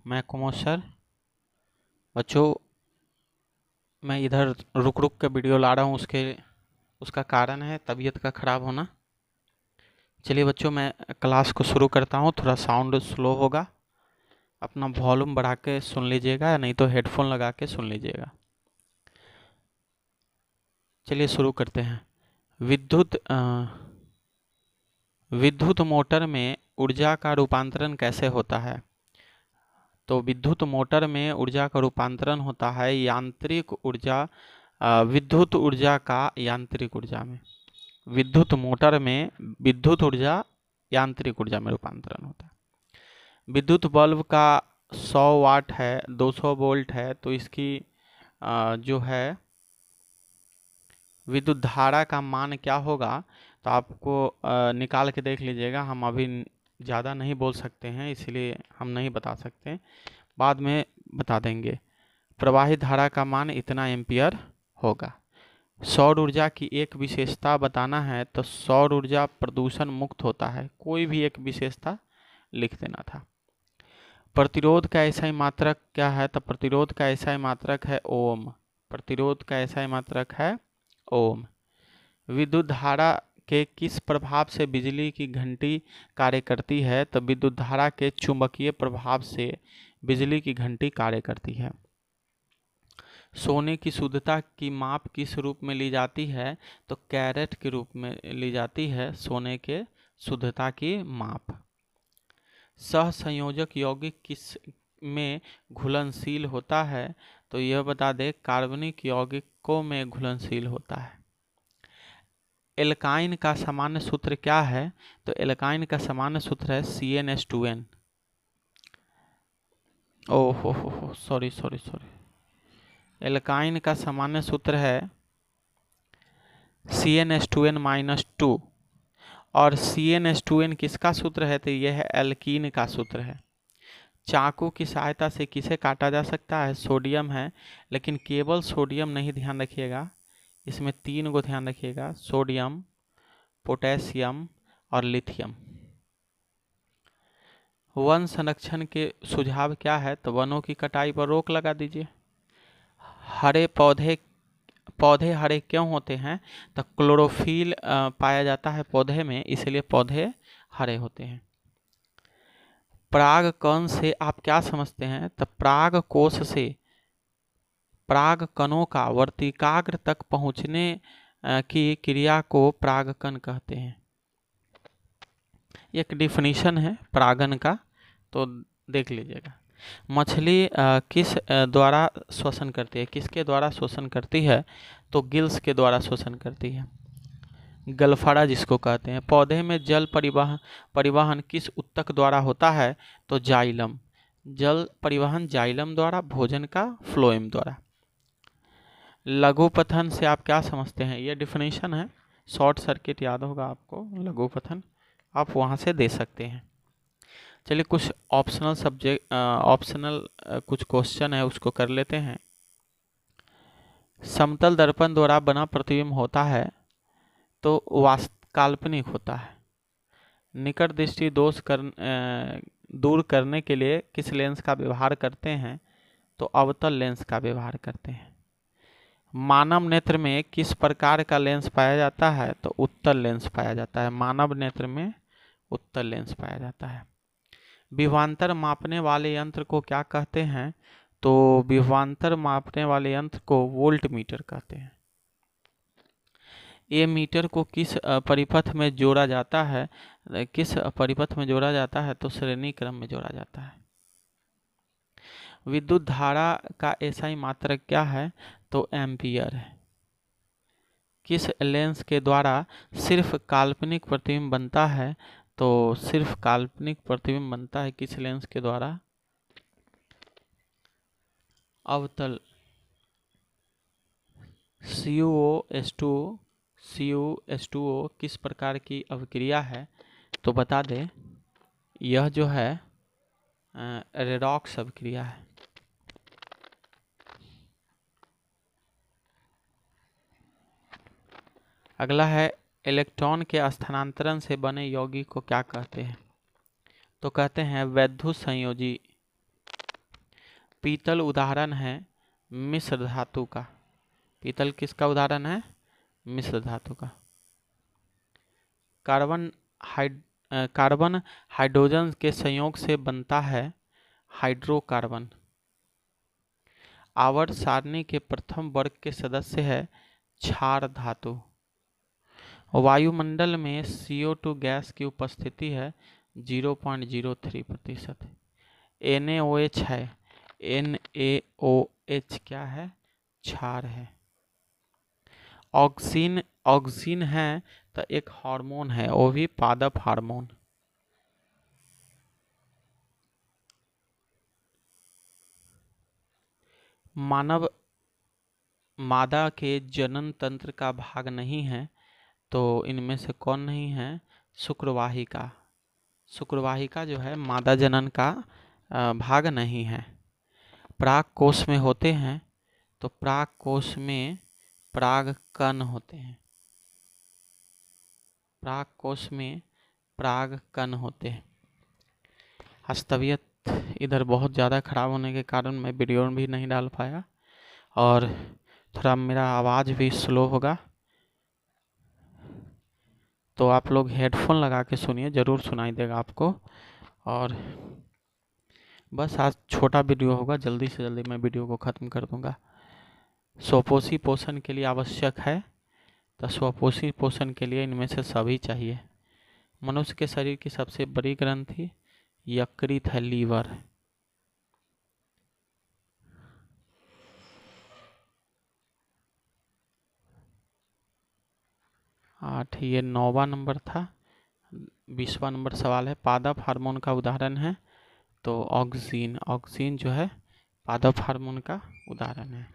मैं कुमार सर। बच्चों, मैं इधर रुक रुक के वीडियो ला रहा हूँ, उसका कारण है तबीयत का ख़राब होना। चलिए बच्चों, मैं क्लास को शुरू करता हूँ। थोड़ा साउंड स्लो होगा, अपना वॉल्यूम बढ़ा के सुन लीजिएगा, नहीं तो हेडफोन लगा के सुन लीजिएगा। चलिए शुरू करते हैं। विद्युत मोटर में ऊर्जा का रूपांतरण कैसे होता है? तो विद्युत मोटर में ऊर्जा का रूपांतरण होता है यांत्रिक ऊर्जा, विद्युत ऊर्जा का यांत्रिक ऊर्जा में। विद्युत मोटर में विद्युत ऊर्जा यांत्रिक ऊर्जा में रूपांतरण होता है। विद्युत बल्ब का 100 वाट है, 200 वोल्ट है, तो इसकी जो है विद्युत धारा का मान क्या होगा, तो आपको निकाल के देख लीजिएगा। हम अभी ज़्यादा नहीं बोल सकते हैं, इसलिए हम नहीं बता सकते, बाद में बता देंगे। प्रवाहित धारा का मान इतना एम्पियर होगा। सौर ऊर्जा की एक विशेषता बताना है, तो सौर ऊर्जा प्रदूषण मुक्त होता है। कोई भी एक विशेषता लिख देना था। प्रतिरोध का ऐसा ही मात्रक क्या है, तो प्रतिरोध का ऐसा ही मात्रक है ओम। प्रतिरोध का ऐसा ही मात्रक है ओम। विद्युत धारा के किस प्रभाव से बिजली की घंटी कार्य करती है, तो विद्युत धारा के चुंबकीय प्रभाव से बिजली की घंटी कार्य करती है। सोने की शुद्धता की माप किस रूप में ली जाती है, तो कैरेट के रूप में ली जाती है सोने के शुद्धता की माप। सहसंयोजक यौगिक किस में घुलनशील होता है, तो यह बता दे कार्बनिक यौगिकों में घुलनशील होता है। एल्काइन का सामान्य सूत्र क्या है, तो एल्काइन का सामान्य सूत्र है CnH2n। ओहो सॉरी। एल्काइन का सामान्य सूत्र है CnH2n-2। और CnH2n किसका सूत्र है, तो यह है एल्कीन का सूत्र है। चाकू की सहायता से किसे काटा जा सकता है, सोडियम है, लेकिन केवल सोडियम नहीं, ध्यान रखिएगा, इसमें 3 को ध्यान रखिएगा, सोडियम, पोटेशियम और लिथियम। वन संरक्षण के सुझाव क्या है, तो वनों की कटाई पर रोक लगा दीजिए। हरे पौधे हरे क्यों होते हैं, तो क्लोरोफिल पाया जाता है पौधे में, इसलिए पौधे हरे होते हैं। पराग कण से आप क्या समझते हैं, तो पराग कोश से पराग कणों का वर्तिकाग्र तक पहुंचने की क्रिया को परागकण कहते हैं। एक डिफिनीशन है परागन का, तो देख लीजिएगा। मछली किस द्वारा श्वसन करती है, किसके द्वारा श्वसन करती है, तो गिल्स के द्वारा श्वसन करती है, गलफड़ा जिसको कहते हैं। पौधे में जल परिवहन किस ऊतक द्वारा होता है, तो जाइलम। जल परिवहन जाइलम द्वारा, भोजन का फ्लोएम द्वारा। लघुपथन से आप क्या समझते हैं, ये डिफिनीशन है, शॉर्ट सर्किट याद होगा आपको, लघुपथन आप वहाँ से दे सकते हैं। चलिए कुछ ऑप्शनल कुछ क्वेश्चन है, उसको कर लेते हैं। समतल दर्पण द्वारा बना प्रतिबिंब होता है, तो काल्पनिक होता है। निकट दृष्टि दोष दूर करने के लिए किस लेंस का व्यवहार करते हैं, तो अवतल लेंस का व्यवहार करते हैं। मानव नेत्र में किस प्रकार का लेंस पाया जाता है, तो उत्तल लेंस पाया जाता है। मानव नेत्र में उत्तल लेंस पाया जाता है। विभवांतर मापने वाले यंत्र को क्या कहते हैं, तो विभवांतर मापने वाले यंत्र को वोल्ट मीटर कहते हैं। ये मीटर को किस परिपथ में जोड़ा जाता है, किस परिपथ में जोड़ा जाता है, तो श्रेणी क्रम में जोड़ा जाता है। विद्युत धारा का एसआई मात्रक क्या है, तो एम्पियर है। किस लेंस के द्वारा सिर्फ काल्पनिक प्रतिबिंब बनता है, तो सिर्फ काल्पनिक प्रतिबिंब बनता है किस लेंस के द्वारा, अवतल। CuO किस प्रकार की अभिक्रिया है, तो बता दे यह जो है रेडॉक्स अभिक्रिया है। अगला है इलेक्ट्रॉन के स्थानांतरण से बने यौगिक को क्या कहते हैं, तो कहते हैं वैद्युत संयोजी। पीतल उदाहरण है मिश्र धातु का। पीतल किसका उदाहरण है? मिश्र धातु का। कार्बन हाइड्रोजन के संयोग से बनता है हाइड्रोकार्बन। आवर्त सारणी के प्रथम वर्ग के सदस्य है क्षार धातु। वायुमंडल में CO2 गैस की उपस्थिति है 0.03%। NaOH है। NaOH क्या है? क्षार है। ऑक्सीन है तो एक हार्मोन है, वो भी पादप हार्मोन। मानव मादा के जनन तंत्र का भाग नहीं है, तो इनमें से कौन नहीं है? शुक्रवाहिका। शुक्रवाहिका जो है मादा जनन का भाग नहीं है। पराग कोश में होते हैं, तो पराग कोश में परागकण होते हैं। पराग कोश में परागकण होते हैं। आज तबीयत इधर बहुत ज़्यादा ख़राब होने के कारण मैं वीडियो भी नहीं डाल पाया, और थोड़ा मेरा आवाज़ भी स्लो होगा, तो आप लोग हेडफोन लगा के सुनिए, ज़रूर सुनाई देगा आपको। और बस आज छोटा वीडियो होगा, जल्दी से जल्दी मैं वीडियो को ख़त्म कर दूंगा। स्वपोषी पोषण के लिए आवश्यक है, तो स्वपोषी पोषण के लिए इनमें से सभी चाहिए। मनुष्य के शरीर की सबसे बड़ी ग्रंथि यकृत है, लीवर। ये 9वां नंबर था। 20वां नंबर सवाल है, पादप हार्मोन का उदाहरण है, तो ऑक्सीन जो है पादप हार्मोन का उदाहरण है।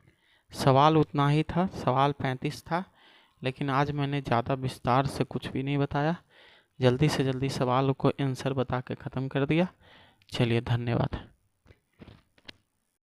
सवाल उतना ही था, सवाल 35 था, लेकिन आज मैंने ज़्यादा विस्तार से कुछ भी नहीं बताया। जल्दी से जल्दी सवाल को आंसर बता के ख़त्म कर दिया। चलिए, धन्यवाद।